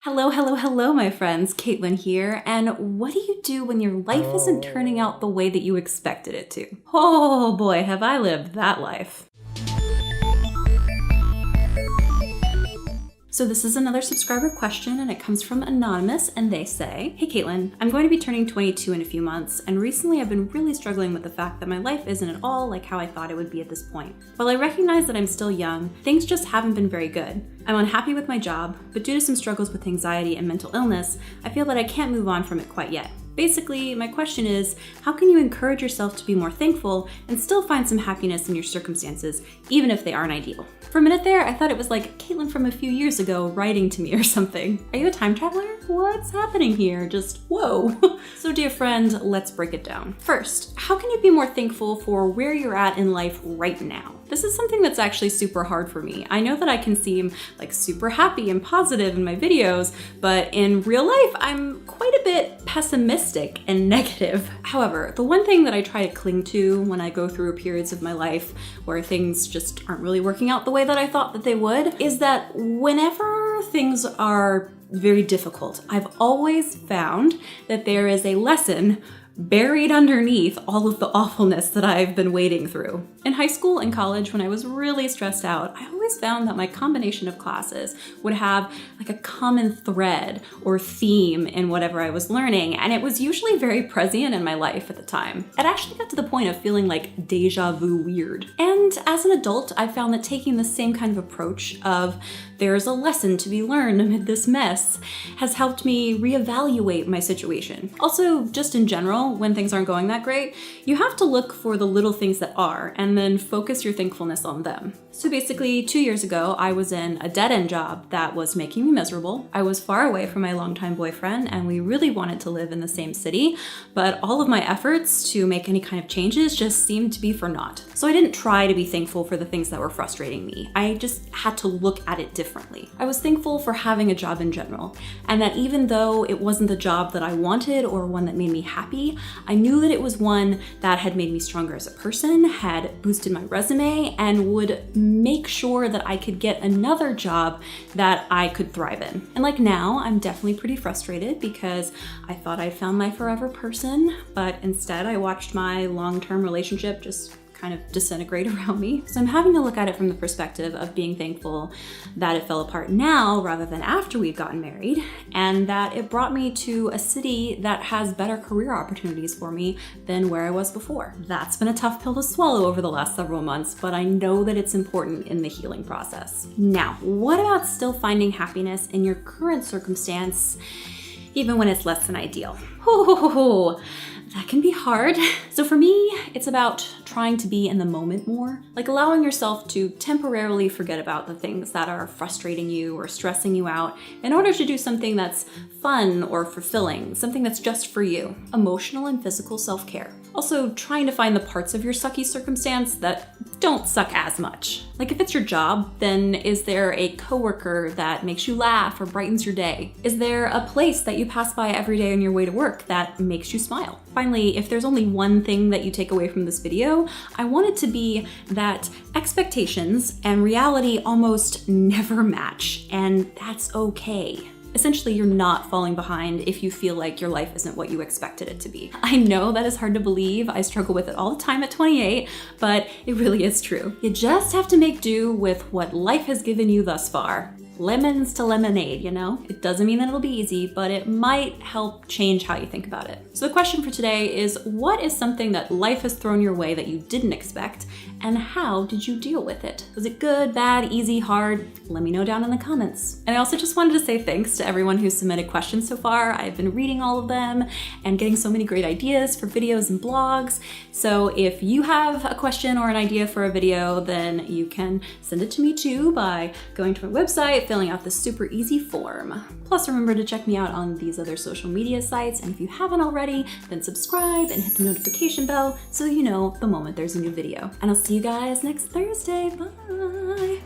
Hello, hello, hello, my friends. Caitlin here. And what do you do when your life isn't turning out the way that you expected it to? Oh boy, have I lived that life. So this is another subscriber question, and it comes from Anonymous, and they say, "Hey Caitlin, I'm going to be turning 22 in a few months, and recently I've been really struggling with the fact that my life isn't at all like how I thought it would be at this point. While I recognize that I'm still young, things just haven't been very good. I'm unhappy with my job, but due to some struggles with anxiety and mental illness, I feel that I can't move on from it quite yet. Basically, my question is, how can you encourage yourself to be more thankful and still find some happiness in your circumstances, even if they aren't ideal?" For a minute there, I thought it was like Caitlin from a few years ago writing to me or something. Are you a time traveler? What's happening here? Just whoa. So dear friend, let's break it down. First, how can you be more thankful for where you're at in life right now? This is something that's actually super hard for me. I know that I can seem like super happy and positive in my videos, but in real life, I'm quite a bit pessimistic and negative. However, the one thing that I try to cling to when I go through periods of my life where things just aren't really working out the way that I thought that they would is that whenever things are very difficult, I've always found that there is a lesson buried underneath all of the awfulness that I've been wading through. In high school and college, when I was really stressed out, I always found that my combination of classes would have like a common thread or theme in whatever I was learning, and it was usually very prescient in my life at the time. It actually got to the point of feeling like deja vu weird. And as an adult, I found that taking the same kind of approach of there's a lesson to be learned amid this mess has helped me reevaluate my situation. Also, just in general, when things aren't going that great, you have to look for the little things that are and then focus your thankfulness on them. So basically, 2 years ago, I was in a dead-end job that was making me miserable. I was far away from my longtime boyfriend, and we really wanted to live in the same city, but all of my efforts to make any kind of changes just seemed to be for naught. So I didn't try to be thankful for the things that were frustrating me. I just had to look at it differently. I was thankful for having a job in general, and that even though it wasn't the job that I wanted or one that made me happy, I knew that it was one that had made me stronger as a person, had boosted my resume, and would make sure that I could get another job that I could thrive in. And like now, I'm definitely pretty frustrated because I thought I'd found my forever person, but instead I watched my long-term relationship just kind of disintegrate around me. So I'm having to look at it from the perspective of being thankful that it fell apart now rather than after we've gotten married, and that it brought me to a city that has better career opportunities for me than where I was before. That's been a tough pill to swallow over the last several months, but I know that it's important in the healing process. Now, what about still finding happiness in your current circumstance, even when it's less than ideal? That can be hard. So for me, it's about trying to be in the moment more, like allowing yourself to temporarily forget about the things that are frustrating you or stressing you out in order to do something that's fun or fulfilling, something that's just for you. Emotional and physical self-care. Also, trying to find the parts of your sucky circumstance that don't suck as much. Like if it's your job, then is there a coworker that makes you laugh or brightens your day? Is there a place that you pass by every day on your way to work that makes you smile? Finally, if there's only one thing that you take away from this video, I want it to be that expectations and reality almost never match, and that's okay. Essentially, you're not falling behind if you feel like your life isn't what you expected it to be. I know that is hard to believe. I struggle with it all the time at 28, but it really is true. You just have to make do with what life has given you thus far. Lemons to lemonade, you know? It doesn't mean that it'll be easy, but it might help change how you think about it. So the question for today is, what is something that life has thrown your way that you didn't expect, and how did you deal with it? Was it good, bad, easy, hard? Let me know down in the comments. And I also just wanted to say thanks to everyone who submitted questions so far. I've been reading all of them and getting so many great ideas for videos and blogs. So if you have a question or an idea for a video, then you can send it to me too by going to my website, filling out this super easy form. Plus, remember to check me out on these other social media sites, and if you haven't already, then subscribe and hit the notification bell so you know the moment there's a new video. And I'll see you guys next Thursday. Bye!